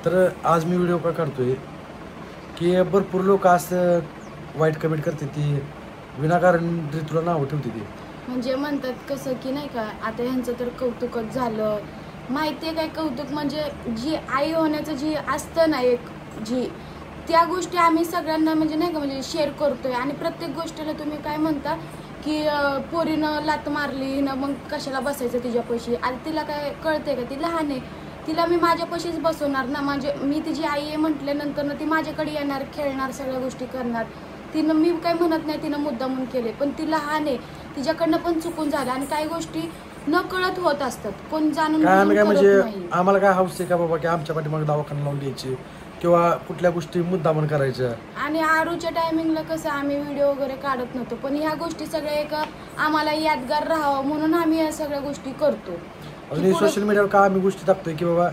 तर आज मी व्हिडिओ का काढतोय की भरपूर लोक असं वाईट कमेंट करते ती विनाकारण तुला नाव ठेवते ती म्हणजे म्हणतात कसं की नाही का आता ह्यांचं तर कौतुकच झालं माहितीये काय कौतुक म्हणजे जी आई होण्याचं जी असतं ना एक जी त्या गोष्टी आम्ही सगळ्यांना म्हणजे नाही का म्हणजे शेअर करतोय आणि प्रत्येक गोष्टीला तुम्ही काय म्हणता की पोरीनं लात मारली ना मग कशाला बसायचं तिच्यापाशी आणि तिला काय कळते का ती लहान आहे तिला मी माझ्यापाशीच बसवणार ना म्हणजे मी तिची आई आहे म्हटल्यानंतर ना ती माझ्याकडे येणार खेळणार सगळ्या गोष्टी करणार तिनं मी काय म्हणत नाही तिनं मुद्दामून केले पण ती लहान आहे तिच्याकडनं पण चुकून झालं आणि काही गोष्टी न कळत होत असतात कोण जाणून काय म्हणजे आम्हाला काय हौस आहे का बाबा की आमच्या पाठीमागे दवाखाना लावून घ्यायची किंवा कुठल्या गोष्टी मुद्दामून करायच्या आणि आरूच्या टायमिंगला कसं आम्ही व्हिडिओ वगैरे काढत नव्हतो पण ह्या गोष्टी सगळ्या एक आम्हाला यादगार राहावं म्हणून आम्ही या सगळ्या गोष्टी करतो अजून सोशल मीडियावर का आम्ही गोष्टी टाकतोय की बाबा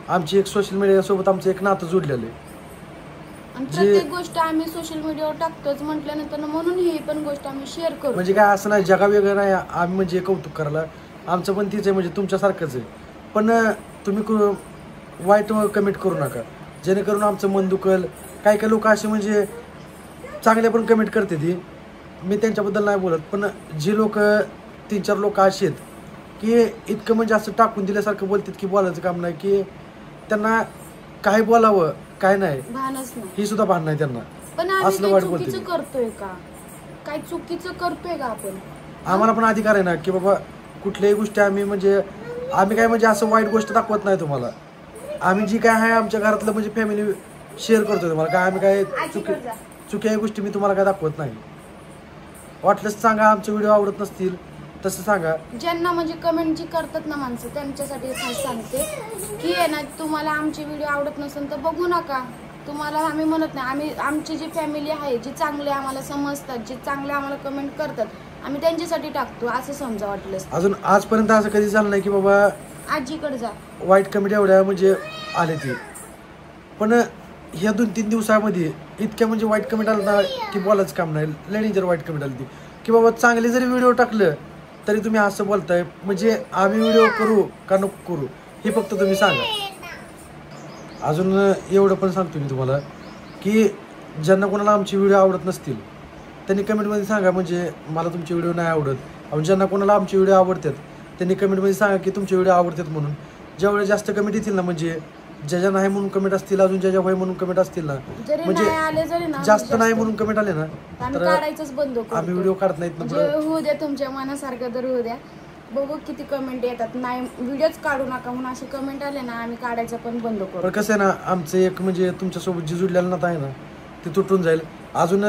आमची एक सोशल मीडिया सोबत आमचं एक नातं जोडलेलं आहे आणि प्रत्येक गोष्ट आम्ही सोशल मीडियावर टाकतोच म्हटल्यानंतर म्हणून ही पण गोष्ट आम्ही शेअर करतो म्हणजे काय असं नाही जगा वेगळं नाही आम्ही म्हणजे कौतुक करायला आमचं पण तीच आहे म्हणजे तुमच्यासारखंच आहे पण तुम्ही वाईट कमेंट करू नका जेणेकरून आमचं मन दुखल काही काही लोक असे म्हणजे चांगल्या पण कमेंट करते ती मी त्यांच्याबद्दल नाही बोलत पण जी लोक 3-4 लोक असे आहेत की इतकं म्हणजे असं टाकून दिल्यासारखं बोलतात की बोलायचं काम नाही की त्यांना काय बोलावं काय नाही ही सुद्धा भान नाही त्यांना पण असलं वाईट बोलते करतोय का काय चुकीचं करतोय का आपण आम्हाला पण अधिकार आहे ना की बाबा कुठल्याही गोष्टी आम्ही काय म्हणजे असं वाईट गोष्ट दाखवत नाही तुम्हाला आम्ही जी काय आहे आमच्या घरातलं म्हणजे फॅमिली शेअर करतो तुम्हाला काय आम्ही काय चुकीच्या गोष्टी मी तुम्हाला काय दाखवत नाही वाटलंच सांगा आमचे व्हिडिओ आवडत नसतील तसं सांगा ज्यांना म्हणजे कमेंट जी करतात ना माणसं त्यांच्यासाठी खास सांगते की आहे ना तुम्हाला आमची व्हिडिओ आवडत नसेल तर बघू नका तुम्हाला आम्ही म्हणत नाही आम्ही आमची जी फॅमिली आहे जी चांगले आम्हाला समजतात जी चांगले आम्हाला कमेंट करतात आम्ही त्यांच्यासाठी टाकतो असं समजा वाटलं अजून आजपर्यंत असं कधी झालं नाही की बाबा आजीकडे जा वाईट कमेंट एवढ्या म्हणजे आले ती पण ह्या 2-3 दिवसामध्ये इतक्या म्हणजे वाईट कमेंट आलं ना की बोलायचं काम नाही लई जर वाईट कमेंट आली ती की बाबा चांगले जरी व्हिडिओ टाकलं तरी तुम्ही असं बोलताय म्हणजे आम्ही व्हिडिओ करू का नको करू हे फक्त तुम्ही सांगा अजून एवढं पण सांगतो मी तुम्हाला की ज्यांना कोणाला आमची व्हिडिओ आवडत नसतील त्यांनी कमेंटमध्ये सांगा म्हणजे मला तुमचे व्हिडिओ नाही आवडत आणि ज्यांना कोणाला आमचे व्हिडिओ आवडतात त्यांनी कमेंटमध्ये सांगा की तुमचे व्हिडिओ आवडतात म्हणून जेवढे जास्त कमेंट येतील ना म्हणजे ज्याच्या नाही म्हणून कमेंट असतील अजून ज्याच्या होय म्हणून कमेंट असतील ना म्हणजे जास्त नाही म्हणून कमेंट आले ना तर काढायचंच बंद आम्ही व्हिडिओ काढत नाहीत म्हणजे होऊ द्या तुमच्या मनासारखं तर होऊ द्या बघू किती कमेंट येतात नाही व्हिडिओच काढू नका म्हणून असे कमेंट आले ना आम्ही काढायचं पण बंद करू पण कसं आहे ना आमचं एक म्हणजे तुमच्यासोबत जी जुडलेलं नातं आहे ना ते तुटून जाईल अजून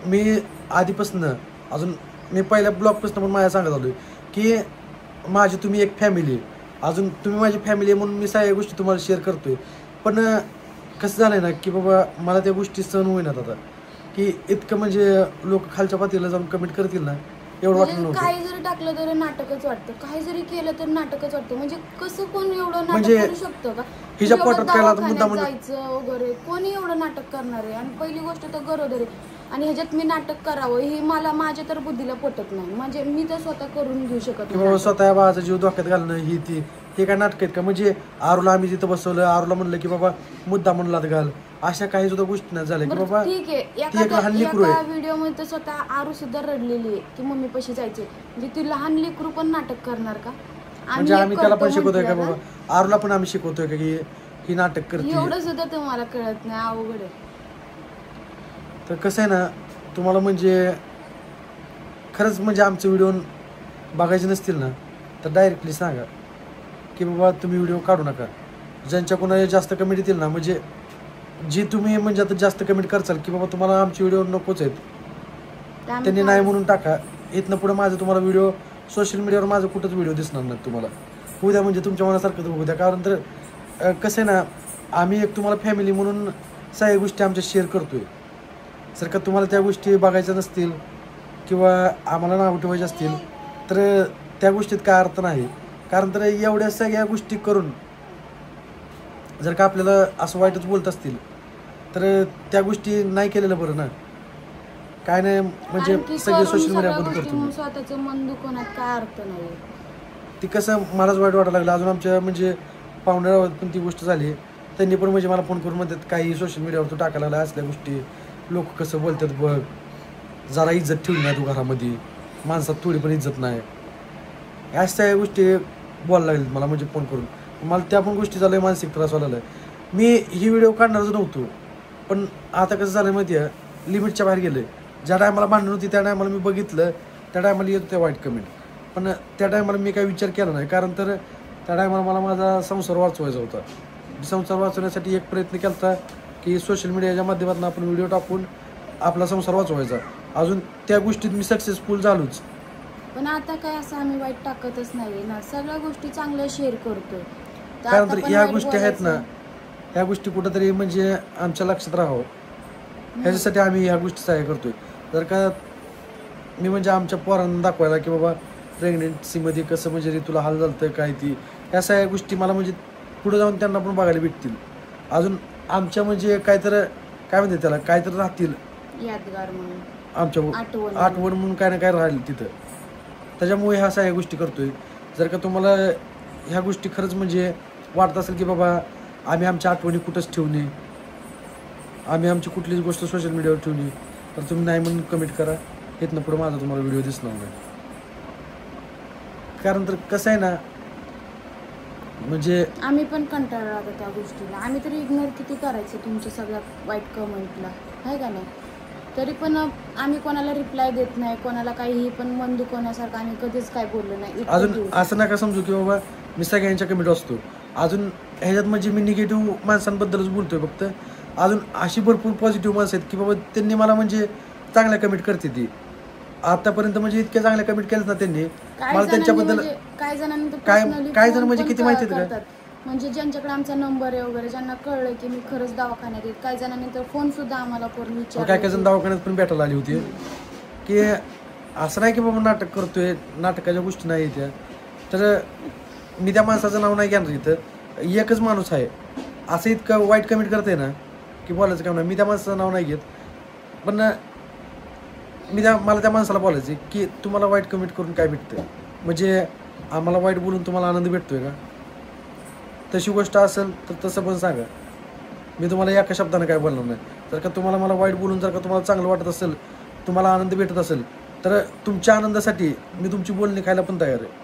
मी आधीपासून अजून मी पहिल्या ब्लॉगपासून पण माझ्या सांगत आलोय की माझी तुम्ही एक फॅमिली अजून तुम्ही माझी फॅमिली आहे म्हणून मी सगळ्या गोष्टी तुम्हाला शेअर करतोय पण कसं झालंय ना की बाबा मला त्या गोष्टी सहन होईनात आता की इतकं म्हणजे लोक खालच्या पातळीला जाऊन कमेंट करतील ना एवढं वाटलं नव्हतं काही जरी टाकलं तरी नाटकच वाटतं काही जरी केलं तर नाटकच वाटतं म्हणजे कसं कोण एवढं नाटक करू शकतं का हिच्या पोटात काय मुद्दा जायचं वगैरे कोणी एवढं नाटक करणार आहे आणि पहिली गोष्ट तर गरोदर आहे आणि ह्याच्यात मी नाटक करावं ही मला माझ्या तर बुद्धीला पटत नाही म्हणजे मी तर स्वतः करून घेऊ शकत नाही स्वतः बाळाचा जीव धोक्यात घालणं हे काय नाटक आहेत का म्हणजे आरूला आम्ही तिथं बसवलं आरूला म्हणलं की बाबा मुद्दा म्हणलात घाल अशा काही सुद्धा गोष्टी नाही झाल्या की बाबा ठीक आहे एका व्हिडिओ मध्ये स्वतः आरू सुद्धा रडलेली आहे की मम्मी पशी जायचे म्हणजे ती लहान लेकरू पण नाटक करणार का म्हणजे आम्ही त्याला पण शिकवतोय का बाबा आरूला पण आम्ही शिकवतोय का की ही नाटक करते एवढं सुद्धा तुम्हाला कळत नाही अवघड आहे तर कसं आहे ना तुम्हाला म्हणजे खरंच म्हणजे आमचे व्हिडिओ बघायचे नसतील ना तर डायरेक्टली सांगा की बाबा तुम्ही व्हिडिओ काढू नका ज्यांच्या कोणाला जास्त कमेंट येतील ना म्हणजे जी तुम्ही म्हणजे आता जास्त कमेंट करचाल की बाबा तुम्हाला आमचे व्हिडिओ नकोच आहेत त्यांनी नाही म्हणून टाका इथनं पुढे माझं तुम्हाला व्हिडिओ सोशल मीडियावर माझं कुठंच व्हिडिओ दिसणार नाही तुम्हाला होऊ द्या म्हणजे तुमच्या मनासारखं तर होऊ द्या कारण तर कसं आहे ना आम्ही एक तुम्हाला फॅमिली म्हणून सगळ्या गोष्टी आमच्या शेअर करतोय जर का तुम्हाला त्या गोष्टी बघायच्या नसतील किंवा आम्हाला नाव ठेवायचे असतील तर त्या गोष्टीत काय अर्थ नाही कारण तर एवढ्या सगळ्या गोष्टी करून जर का आपल्याला असं वाईटच बोलत असतील तर त्या गोष्टी नाही केलेलं बरं ना काय नाही म्हणजे सगळे सोशल मीडियामध्ये करतो स्वतःचं मन दुखवण्यात काय अर्थ नाही ती कसं मलाच वाईट वाटायला लागलं अजून आमच्या म्हणजे पाहुण्यावर पण ती गोष्ट झाली त्यांनी पण म्हणजे मला फोन करून म्हणतात काही सोशल मीडियावर तू टाकायला लागला असल्या गोष्टी, लोक कसं बोलतात बघ, जरा इज्जत ठेवली नाही तू घरामध्ये, माणसात थोडी पण इज्जत नाही, अशा गोष्टी बोलायला लागलेत मला म्हणजे फोन करून. मला त्या पण गोष्टी झाल्या, मानसिक त्रास व्हायला लागला. मी ही व्हिडिओ काढणारच नव्हतो, पण आता कसं झालं माहिती आहे, लिमिटच्या बाहेर गेलं. ज्या टायमाला भांडण होती त्या टायमाला मी बघितलं, त्या टायमाला येत होत्या वाईट कमेंट, पण त्या टायमाला मी काही विचार केला नाही. कारण तर त्या टायमाला मला माझा संसार वाचवायचा होता. संसार वाचवण्यासाठी एक प्रयत्न केला होता की सोशल मीडियाच्या माध्यमातून आपण व्हिडिओ टाकून आपला संसार वाचवायचा. अजून त्या गोष्टीत मी सक्सेसफुल झालोच. पण आता काय असं आम्ही वाईट टाकतच नाही ना, सगळ्या गोष्टी चांगल्या शेअर करतो. कारण तर ह्या गोष्टी आहेत ना, ह्या गोष्टी कुठंतरी म्हणजे आमच्या लक्षात राहावं, ह्याच्यासाठी आम्ही ह्या गोष्टी सहाय्य करतोय. जर का मी म्हणजे आमच्या पोरांना दाखवायला की बाबा प्रेग्नेन्सीमध्ये कसं म्हणजे तुला हाल झालं काय, ती ह्या सगळ्या गोष्टी मला म्हणजे पुढे जाऊन त्यांना पण बघायला भेटतील. अजून आमच्या म्हणजे काय म्हणते त्याला, काय तर राहतील यादगार म्हणून, आमच्या आठवण म्हणून काय ना काय राहील तिथं. त्याच्यामुळे ह्या सगळ्या गोष्टी करतोय. जर का तुम्हाला ह्या गोष्टी खरंच म्हणजे वाटत असेल की बाबा आम्ही आमच्या आठवणी कुठंच ठेवणे, आम्ही आमची कुठलीच गोष्ट सोशल मीडियावर ठेवली, तर तुम्ही नाही म्हणून कमेंट करा. इथनं पुढं माझा तुम्हाला व्हिडिओ दिसणार नाही. कारण तर कसं आहे ना, म्हणजे आम्ही पण कंटाळा आता त्या गोष्टीला. आम्ही तरी इग्नोर किती करायचं तुमच्या सगळ्या वाईट कमेंटला, आहे का नाही? तरी पण आम्ही कोणाला रिप्लाय देत नाही, कोणाला काहीही पण मन दुखवण्यासारखं आम्ही कधीच काय बोललो नाही. अजून असं नका समजू की बाबा मी सगळ्यांच्या कमेंट असतो. अजून ह्याच्यात म्हणजे मी निगेटिव्ह माणसांबद्दलच बोलतोय फक्त. अजून अशी भरपूर पॉझिटिव्ह माणसं आहेत की बाबा त्यांनी मला म्हणजे चांगल्या कमेंट करते ती. आतापर्यंत म्हणजे इतक्या चांगल्या कमेंट केल्यात ना त्यांनी मला त्यांच्याबद्दल. काय जणांनी काय जण म्हणजे किती माहिती आहे का, म्हणजे ज्यांच्याकडे आमचा नंबर आहे वगैरे, ज्यांना कळलं की मी खरंच दवाखान्यात येत, काही जणांनी तर फोन सुद्धा आम्हाला करून विचारलं. काय जण दवाखान्यात पण भेटायला आली होती की असं नाही की बाबा नाटक करतोय, नाटकाच्या गोष्टी नाही त्या. तर मी त्या माणसाचं नाव नाही घेणार इथं. एकच माणूस आहे असं इतकं वाईट कमेंट करते ना की बोलायचं काम नाही. मी त्या माणसाचं नाव नाही घेत, पण मला त्या माणसाला बोलायचं की तुम्हाला वाईट कमेंट करून काय भेटतं, म्हणजे आम्हाला वाईट बोलून तुम्हाला आनंद भेटतोय का? तशी गोष्ट असेल तर तसं पण सांगा. मी तुम्हाला एका शब्दानं काय बोलणार नाही. जर का तुम्हाला मला वाईट बोलून जर का तुम्हाला चांगलं वाटत असेल, तुम्हाला आनंद भेटत असेल, तर तुमच्या आनंदासाठी मी तुमची बोलणी खायला पण तयार आहे.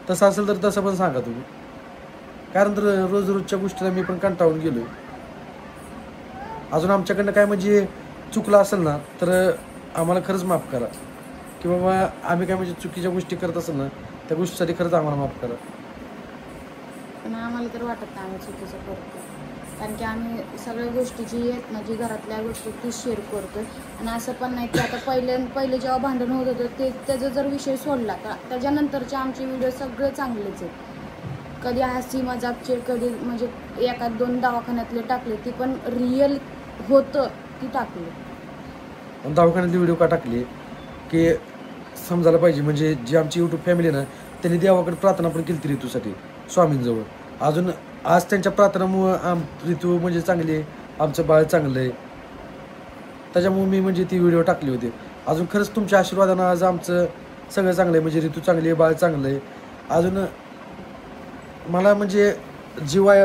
तसं असेल तर तसं पण सांगा तुम्ही. कारण तर रोजच्या गोष्टीला मी पण कंटाळून गेलो आहे. अजून आमच्याकडनं काय म्हणजे चुकलं असेल ना तर आम्हाला खरंच माफ करा की बाबा आम्ही काय म्हणजे चुकीच्या गोष्टी करत असेल ना, त्या गोष्टीसाठी खरंच आम्हाला माफ करा. पण आम्हाला तर वाटत नाही आम्ही चुकीचं करतो, कारण की आम्ही सगळ्या गोष्टी जी आहेत ना, जी घरातल्या गोष्टी ती शेअर करतोय. आणि असं पण नाही की आता पहिले जेव्हा भांडण होत होतं त्याचा जर विषय सोडला तर त्याच्यानंतरचे आमचे व्हिडिओ सगळे चांगलेच आहेत. कधी हसी मजाकचे, कधी म्हणजे एखाद दोन दवाखान्यातले टाकले, ती पण रिअल होतं ती टाकली. दवाखान्यातली व्हिडिओ का टाकली की समजायला पाहिजे म्हणजे जी आमची यूट्यूब फॅमिली ना, त्यांनी देवाकडे प्रार्थना पण केली ऋतूसाठी स्वामींजवळ. अजून आज त्यांच्या प्रार्थनामुळं ऋतू म्हणजे चांगली आहे, आमचं बाळ चांगलं आहे. त्याच्यामुळे मी म्हणजे ती व्हिडिओ टाकली होती. अजून खरंच तुमच्या आशीर्वादानं आज आमचं सगळं चांगलं आहे, म्हणजे ऋतू चांगली आहे, बाळ चांगलं आहे. अजून मला म्हणजे जीवा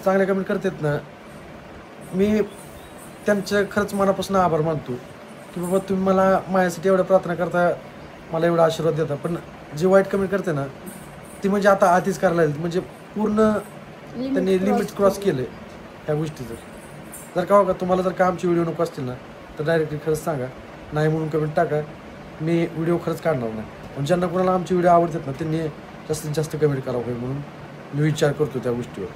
चांगल्या कमेंट करतात ना, मी त्यांचं खरंच मनापासून आभार मानतो की बाबा तुम्ही मला माझ्यासाठी एवढं प्रार्थना करता, मला एवढा आशीर्वाद देता. पण जी वाईट कमेंट करते ना ती म्हणजे आता आधीच करायला लागली, म्हणजे पूर्ण त्यांनी लिमिट क्रॉस केलं ह्या गोष्टीचं. जर का बघा तुम्हाला जर का आमची व्हिडिओ नको असतील ना तर डायरेक्टली खरंच सांगा, नाही म्हणून कमेंट टाका, मी व्हिडिओ खरंच काढणार नाही. पण ज्यांना कोणाला आमची व्हिडिओ आवडतात ना त्यांनी जास्तीत जास्त कमेंट करावं म्हणून मी विचार करतो त्या गोष्टीवर.